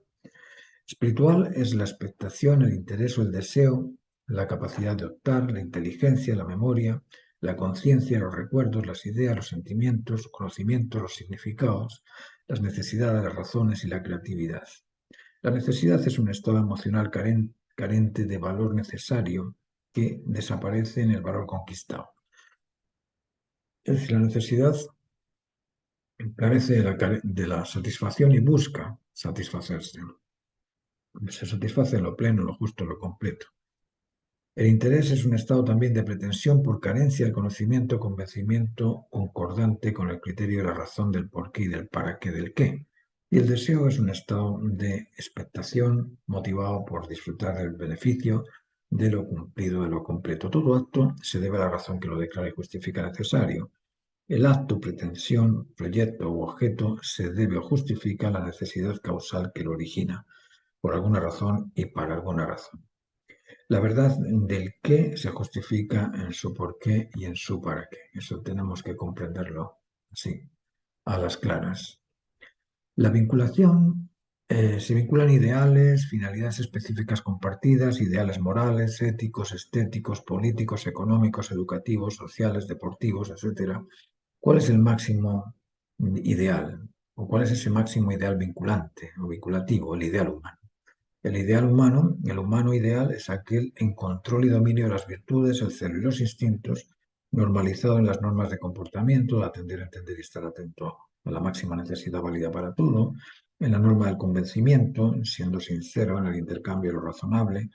Espiritual es la expectación, el interés o el deseo, la capacidad de optar, la inteligencia, la memoria, la conciencia, los recuerdos, las ideas, los sentimientos, los conocimientos, los significados, las necesidades, las razones y la creatividad. La necesidad es un estado emocional carente de valor necesario que desaparece en el valor conquistado. Es decir, la necesidad carece de la satisfacción y busca satisfacerse. Se satisface lo pleno, lo justo, lo completo. El interés es un estado también de pretensión por carencia de conocimiento, convencimiento concordante con el criterio de la razón del por qué y del para qué del qué. Y el deseo es un estado de expectación motivado por disfrutar del beneficio de lo cumplido, de lo completo. Todo acto se debe a la razón que lo declara y justifica necesario. El acto, pretensión, proyecto u objeto se debe o justifica a la necesidad causal que lo origina, por alguna razón y para alguna razón. La verdad del qué se justifica en su por qué y en su para qué. Eso tenemos que comprenderlo así, a las claras. La vinculación se vinculan ideales, finalidades específicas compartidas, ideales morales, éticos, estéticos, políticos, económicos, educativos, sociales, deportivos, etc. ¿Cuál es el máximo ideal? ¿O cuál es ese máximo ideal vinculante o vinculativo? El ideal humano. El humano ideal es aquel en control y dominio de las virtudes, el celo y los instintos, normalizado en las normas de comportamiento, de atender, entender y estar atento a la máxima necesidad válida para todo, en la norma del convencimiento, siendo sincero en el intercambio de lo razonable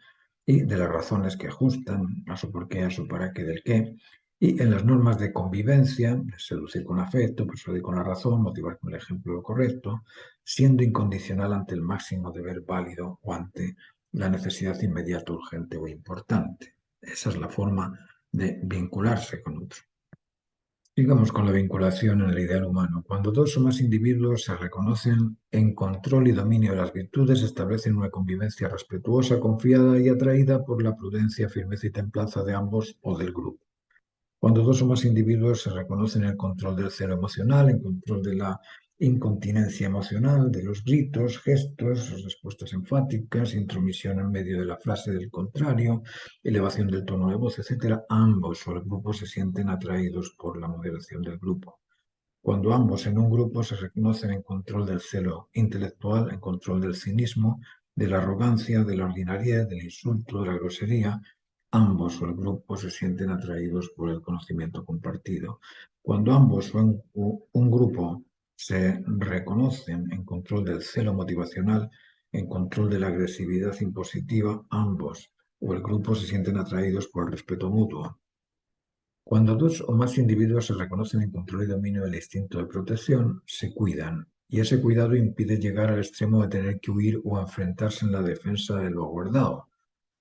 y de las razones que ajustan a su porqué, a su para qué del qué, y en las normas de convivencia, seducir con afecto, persuadir con la razón, motivar con el ejemplo correcto, siendo incondicional ante el máximo deber válido o ante la necesidad inmediata, urgente o importante. Esa es la forma de vincularse con otro. Sigamos con la vinculación en el ideal humano. Cuando dos o más individuos se reconocen en control y dominio de las virtudes, establecen una convivencia respetuosa, confiada y atraída por la prudencia, firmeza y templanza de ambos o del grupo. Cuando dos o más individuos se reconocen el control del celo emocional, en control de la incontinencia emocional, de los gritos, gestos, respuestas enfáticas, intromisión en medio de la frase del contrario, elevación del tono de voz, etc., ambos o el grupo se sienten atraídos por la moderación del grupo. Cuando ambos en un grupo se reconocen en control del celo intelectual, en control del cinismo, de la arrogancia, de la ordinariedad, del insulto, de la grosería, ambos o el grupo se sienten atraídos por el conocimiento compartido. Cuando ambos o un grupo se reconocen en control del celo motivacional, en control de la agresividad impositiva, ambos o el grupo se sienten atraídos por el respeto mutuo. Cuando dos o más individuos se reconocen en control y dominio del instinto de protección, se cuidan, y ese cuidado impide llegar al extremo de tener que huir o enfrentarse en la defensa de lo guardado.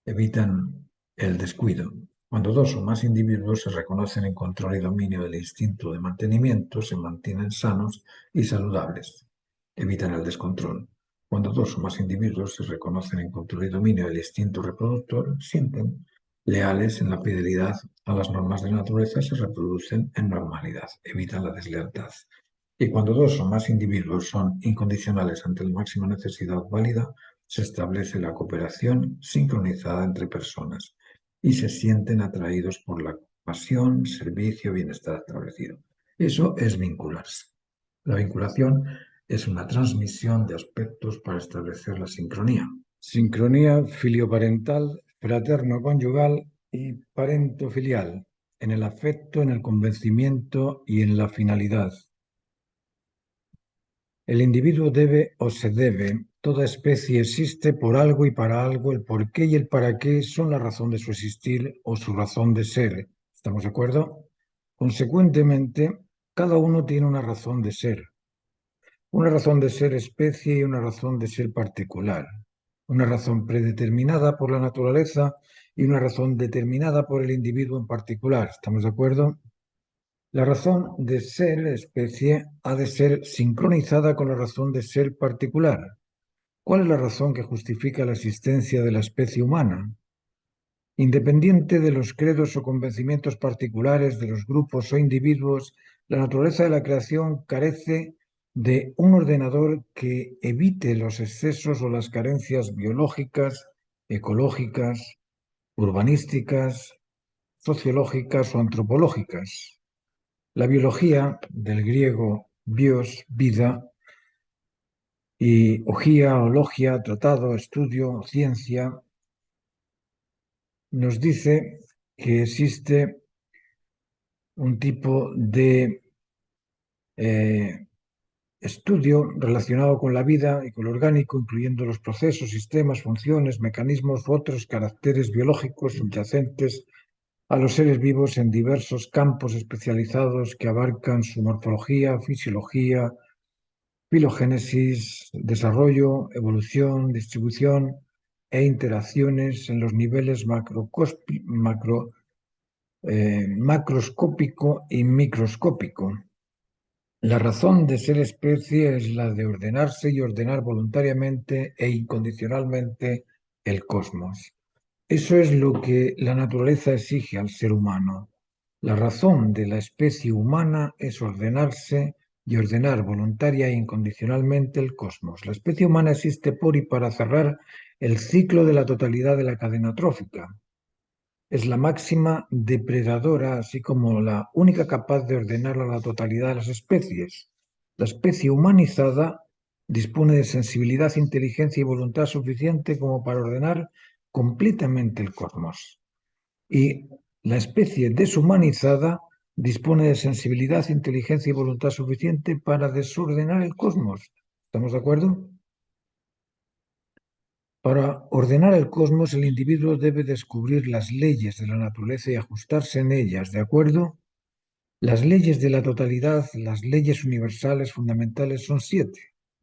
Evitan el descuido. Cuando dos o más individuos se reconocen en control y dominio del instinto de mantenimiento, se mantienen sanos y saludables. Evitan el descontrol. Cuando dos o más individuos se reconocen en control y dominio del instinto reproductor, sienten leales en la fidelidad a las normas de la naturaleza y se reproducen en normalidad. Evitan la deslealtad. Y cuando dos o más individuos son incondicionales ante la máxima necesidad válida, se establece la cooperación sincronizada entre personas y se sienten atraídos por la pasión, servicio, bienestar establecido. Eso es vincularse. La vinculación es una transmisión de aspectos para establecer la sincronía. Sincronía filioparental, fraterno-conyugal y parento-filial, en el afecto, en el convencimiento y en la finalidad. El individuo debe o se debe, toda especie existe por algo y para algo, el por qué y el para qué son la razón de su existir o su razón de ser. ¿Estamos de acuerdo? Consecuentemente, Cada uno tiene una razón de ser especie y una razón de ser particular, una razón predeterminada por la naturaleza y una razón determinada por el individuo en particular. ¿Estamos de acuerdo? La razón de ser especie ha de ser sincronizada con la razón de ser particular. ¿Cuál es la razón que justifica la existencia de la especie humana? Independiente de los credos o convencimientos particulares de los grupos o individuos, la naturaleza de la creación carece de un ordenador que evite los excesos o las carencias biológicas, ecológicas, urbanísticas, sociológicas o antropológicas. La biología, del griego bios, vida, y ogía o logia, tratado, estudio, ciencia, nos dice que existe un tipo de eh, estudio relacionado con la vida y con lo orgánico, incluyendo los procesos, sistemas, funciones, mecanismos u otros caracteres biológicos subyacentes a los seres vivos en diversos campos especializados que abarcan su morfología, fisiología, filogénesis, desarrollo, evolución, distribución e interacciones en los niveles macroscópico y microscópico. La razón de ser especie es la de ordenarse y ordenar voluntariamente e incondicionalmente el cosmos. Eso es lo que la naturaleza exige al ser humano. La razón de la especie humana es ordenarse y ordenar voluntaria e incondicionalmente el cosmos. La especie humana existe por y para cerrar el ciclo de la totalidad de la cadena trófica. Es la máxima depredadora, así como la única capaz de ordenar a la totalidad de las especies. La especie humanizada dispone de sensibilidad, inteligencia y voluntad suficiente como para ordenar completamente el cosmos. Y la especie deshumanizada dispone de sensibilidad, inteligencia y voluntad suficiente para desordenar el cosmos. ¿Estamos de acuerdo? Para ordenar el cosmos, el individuo debe descubrir las leyes de la naturaleza y ajustarse en ellas, ¿de acuerdo? Las leyes de la totalidad, las leyes universales fundamentales son 7.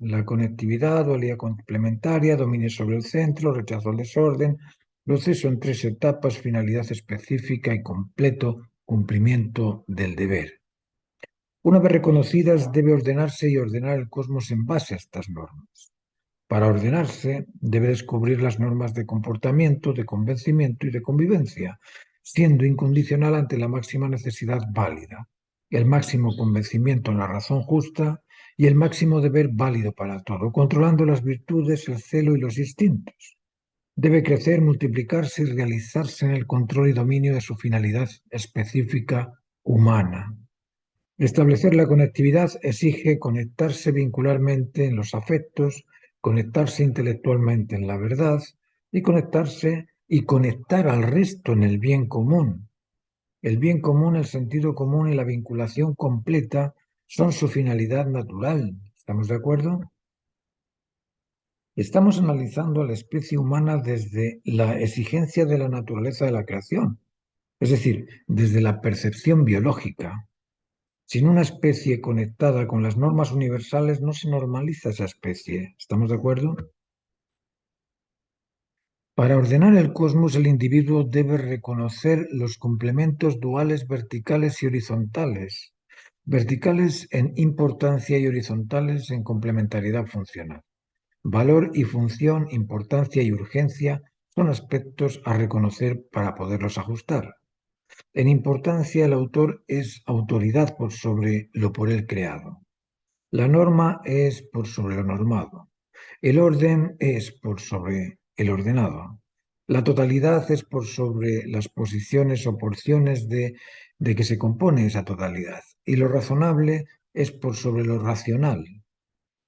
La conectividad, dualidad complementaria, dominio sobre el centro, rechazo al desorden, proceso en 3 etapas, finalidad específica y completo cumplimiento del deber. Una vez reconocidas, debe ordenarse y ordenar el cosmos en base a estas normas. Para ordenarse, debe descubrir las normas de comportamiento, de convencimiento y de convivencia, siendo incondicional ante la máxima necesidad válida, el máximo convencimiento en la razón justa y el máximo deber válido para todo, controlando las virtudes, el celo y los instintos. Debe crecer, multiplicarse y realizarse en el control y dominio de su finalidad específica humana. Establecer la conectividad exige conectarse vincularmente en los afectos, conectarse intelectualmente en la verdad y conectarse y conectar al resto en el bien común. El bien común, el sentido común y la vinculación completa son su finalidad natural. ¿Estamos de acuerdo? Estamos analizando a la especie humana desde la exigencia de la naturaleza de la creación, es decir, desde la percepción biológica. Sin una especie conectada con las normas universales no se normaliza esa especie. ¿Estamos de acuerdo? Para ordenar el cosmos, el individuo debe reconocer los complementos duales verticales y horizontales. Verticales en importancia y horizontales en complementariedad funcional. Valor y función, importancia y urgencia son aspectos a reconocer para poderlos ajustar. En importancia, el autor es autoridad por sobre lo por él creado. La norma es por sobre lo normado. El orden es por sobre el ordenado. La totalidad es por sobre las posiciones o porciones de que se compone esa totalidad. Y lo razonable es por sobre lo racional.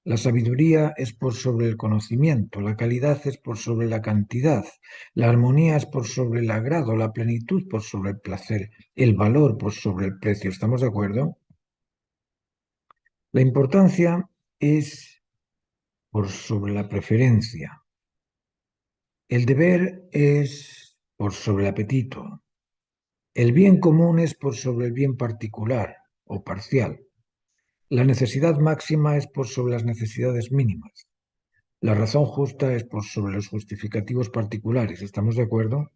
La sabiduría es por sobre el conocimiento, la calidad es por sobre la cantidad, la armonía es por sobre el agrado, la plenitud por sobre el placer, el valor por sobre el precio. ¿Estamos de acuerdo? La importancia es por sobre la preferencia. El deber es por sobre el apetito. El bien común es por sobre el bien particular o parcial. La necesidad máxima es por sobre las necesidades mínimas. La razón justa es por sobre los justificativos particulares. ¿Estamos de acuerdo?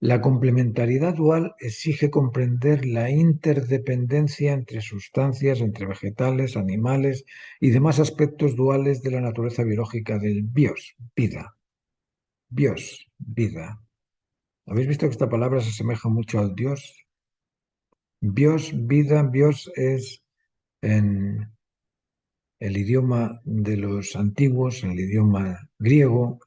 La complementariedad dual exige comprender la interdependencia entre sustancias, entre vegetales, animales y demás aspectos duales de la naturaleza biológica del bios, vida. Bios, vida. ¿Habéis visto que esta palabra se asemeja mucho al Dios? Bios, vida, bios es en el idioma de los antiguos, en el idioma griego,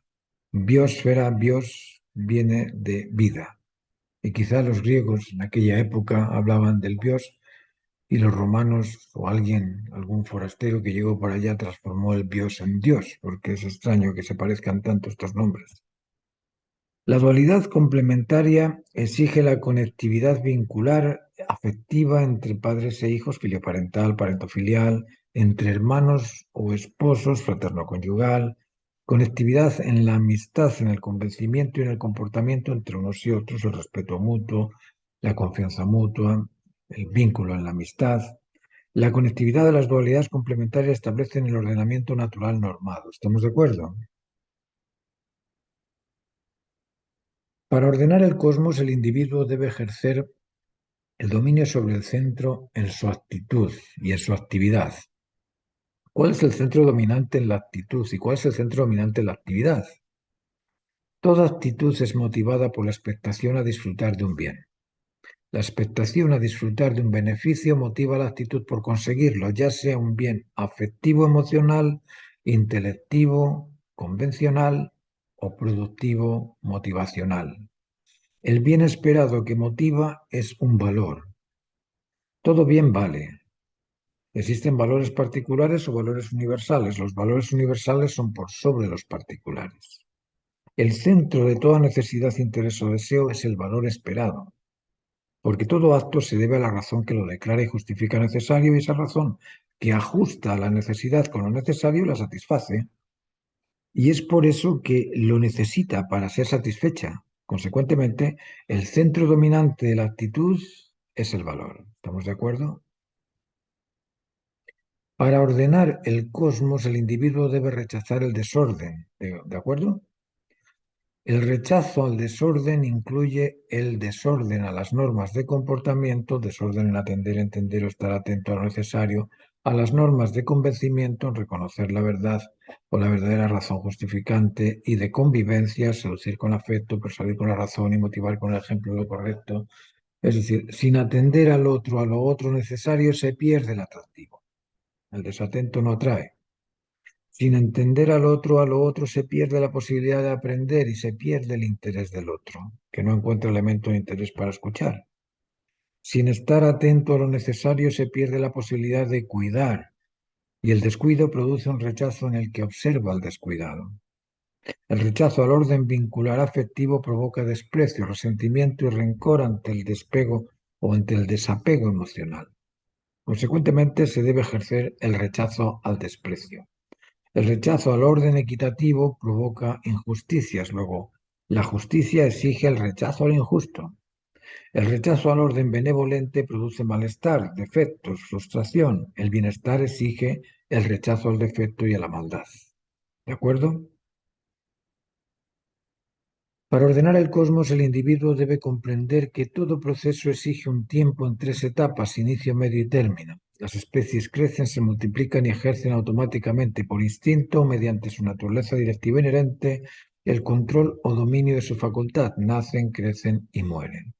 biosfera, bios viene de vida. Y quizá los griegos en aquella época hablaban del bios y los romanos o alguien, algún forastero que llegó por allá transformó el bios en Dios, porque es extraño que se parezcan tanto estos nombres. La dualidad complementaria exige la conectividad vincular afectiva entre padres e hijos, filioparental, parentofilial, entre hermanos o esposos, fraterno-conyugal, conectividad en la amistad, en el convencimiento y en el comportamiento entre unos y otros, el respeto mutuo, la confianza mutua, el vínculo en la amistad. La conectividad de las dualidades complementarias establecen el ordenamiento natural normado. ¿Estamos de acuerdo? Para ordenar el cosmos, el individuo debe ejercer el dominio sobre el centro en su actitud y en su actividad. ¿Cuál es el centro dominante en la actitud y cuál es el centro dominante en la actividad? Toda actitud es motivada por la expectación a disfrutar de un bien. La expectación a disfrutar de un beneficio motiva la actitud por conseguirlo, ya sea un bien afectivo, emocional, intelectivo, convencional o productivo, motivacional. El bien esperado que motiva es un valor. Todo bien vale. Existen valores particulares o valores universales. Los valores universales son por sobre los particulares. El centro de toda necesidad, interés o deseo es el valor esperado, porque todo acto se debe a la razón que lo declara y justifica necesario y esa razón que ajusta la necesidad con lo necesario la satisface. Y es por eso que lo necesita para ser satisfecha. Consecuentemente, el centro dominante de la actitud es el valor. ¿Estamos de acuerdo? Para ordenar el cosmos, el individuo debe rechazar el desorden. ¿De acuerdo? El rechazo al desorden incluye el desorden a las normas de comportamiento, desorden en atender, entender o estar atento a lo necesario, a las normas de convencimiento, en reconocer la verdad o la verdadera razón justificante y de convivencia, seducir con afecto, persuadir con la razón y motivar con el ejemplo lo correcto. Es decir, sin atender al otro, a lo otro necesario, se pierde el atractivo. El desatento no atrae. Sin entender al otro, a lo otro se pierde la posibilidad de aprender y se pierde el interés del otro, que no encuentra elemento de interés para escuchar. Sin estar atento a lo necesario se pierde la posibilidad de cuidar y el descuido produce un rechazo en el que observa al descuidado. El rechazo al orden vincular afectivo provoca desprecio, resentimiento y rencor ante el despego o ante el desapego emocional. Consecuentemente, se debe ejercer el rechazo al desprecio. El rechazo al orden equitativo provoca injusticias. Luego, la justicia exige el rechazo al injusto. El rechazo al orden benevolente produce malestar, defectos, frustración. El bienestar exige el rechazo al defecto y a la maldad. ¿De acuerdo? Para ordenar el cosmos, el individuo debe comprender que todo proceso exige un tiempo en tres etapas, inicio, medio y término. Las especies crecen, se multiplican y ejercen automáticamente por instinto, mediante su naturaleza directiva inherente, el control o dominio de su facultad. Nacen, crecen y mueren.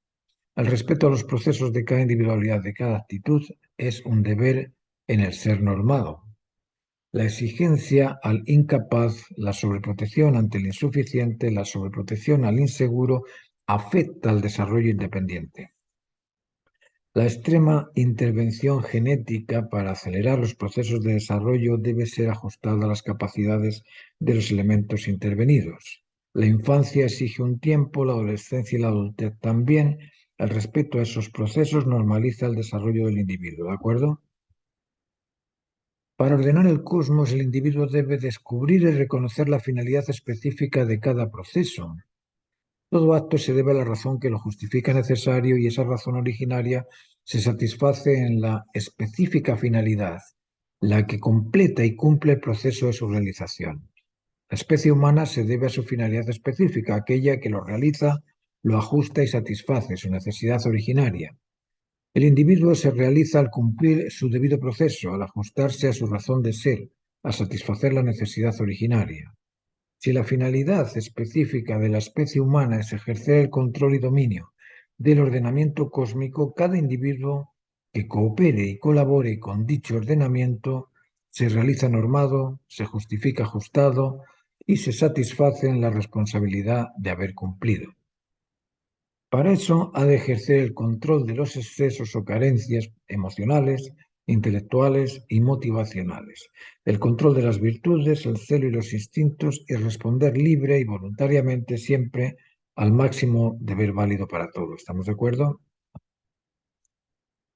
El respeto a los procesos de cada individualidad, de cada actitud, es un deber en el ser normado. La exigencia al incapaz, la sobreprotección ante el insuficiente, la sobreprotección al inseguro, afecta al desarrollo independiente. La extrema intervención genética para acelerar los procesos de desarrollo debe ser ajustada a las capacidades de los elementos intervenidos. La infancia exige un tiempo, la adolescencia y la adultez también. El respeto a esos procesos normaliza el desarrollo del individuo, ¿de acuerdo? Para ordenar el cosmos, el individuo debe descubrir y reconocer la finalidad específica de cada proceso. Todo acto se debe a la razón que lo justifica necesario y esa razón originaria se satisface en la específica finalidad, la que completa y cumple el proceso de su realización. La especie humana se debe a su finalidad específica, aquella que lo realiza, lo ajusta y satisface su necesidad originaria. El individuo se realiza al cumplir su debido proceso, al ajustarse a su razón de ser, a satisfacer la necesidad originaria. Si la finalidad específica de la especie humana es ejercer el control y dominio del ordenamiento cósmico, cada individuo que coopere y colabore con dicho ordenamiento se realiza normado, se justifica ajustado y se satisface en la responsabilidad de haber cumplido. Para eso ha de ejercer el control de los excesos o carencias emocionales, intelectuales y motivacionales, el control de las virtudes, el celo y los instintos y responder libre y voluntariamente siempre al máximo deber válido para todos. ¿Estamos de acuerdo?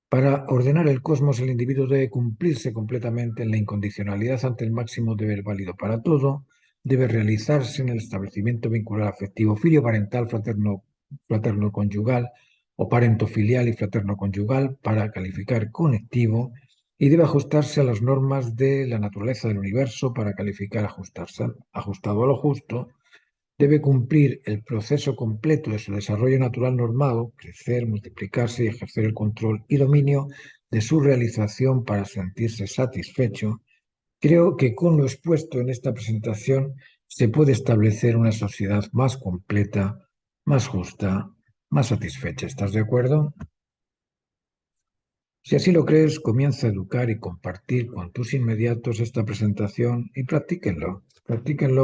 Para ordenar el cosmos, el individuo debe cumplirse completamente en la incondicionalidad ante el máximo deber válido para todo, debe realizarse en el establecimiento vincular afectivo filio-parental, fraterno-conyugal o parento-filial y fraterno-conyugal para calificar conectivo y debe ajustarse a las normas de la naturaleza del universo para calificar ajustado a lo justo. Debe cumplir el proceso completo de su desarrollo natural normado, crecer, multiplicarse y ejercer el control y dominio de su realización para sentirse satisfecho. Creo que con lo expuesto en esta presentación se puede establecer una sociedad más completa, más justa, más satisfecha. ¿Estás de acuerdo? Si así lo crees, comienza a educar y compartir con tus inmediatos esta presentación y practíquenlo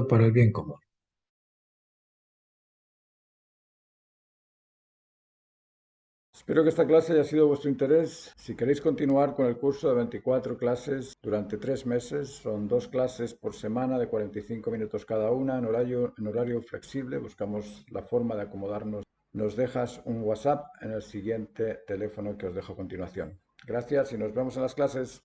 para el bien común. Espero que esta clase haya sido de vuestro interés. Si queréis continuar con el curso de 24 clases durante 3 meses, son 2 clases por semana de 45 minutos cada una en horario flexible. Buscamos la forma de acomodarnos. Nos dejas un WhatsApp en el siguiente teléfono que os dejo a continuación. Gracias y nos vemos en las clases.